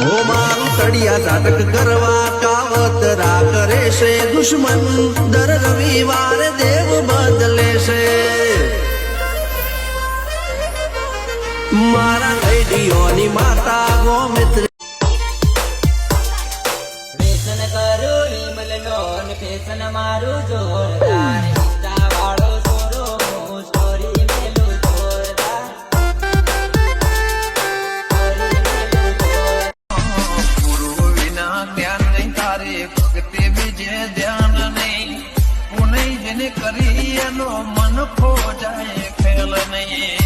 ઓ મારું તળિયા ઝાટક કરવા કાવતરા કરે છે દુશ્મન દર રવિવારે દેવ બદલે છે મારા લઈડીઓની માતા ગોમિત્ર વ્યસન કરું હિમલનો ને ફેશન મારું જોરદાર ઇન્સ્ટા વાળો છોરો હું સ્ટોરી મેલું જોરદાર ગુરુ વિના જ્ઞાન નહીં તારે ભક્તિ બીજે ધ્યાન નહીં પુનઃ જેને કરી એનો મન ખો જાય ખેલ નહીં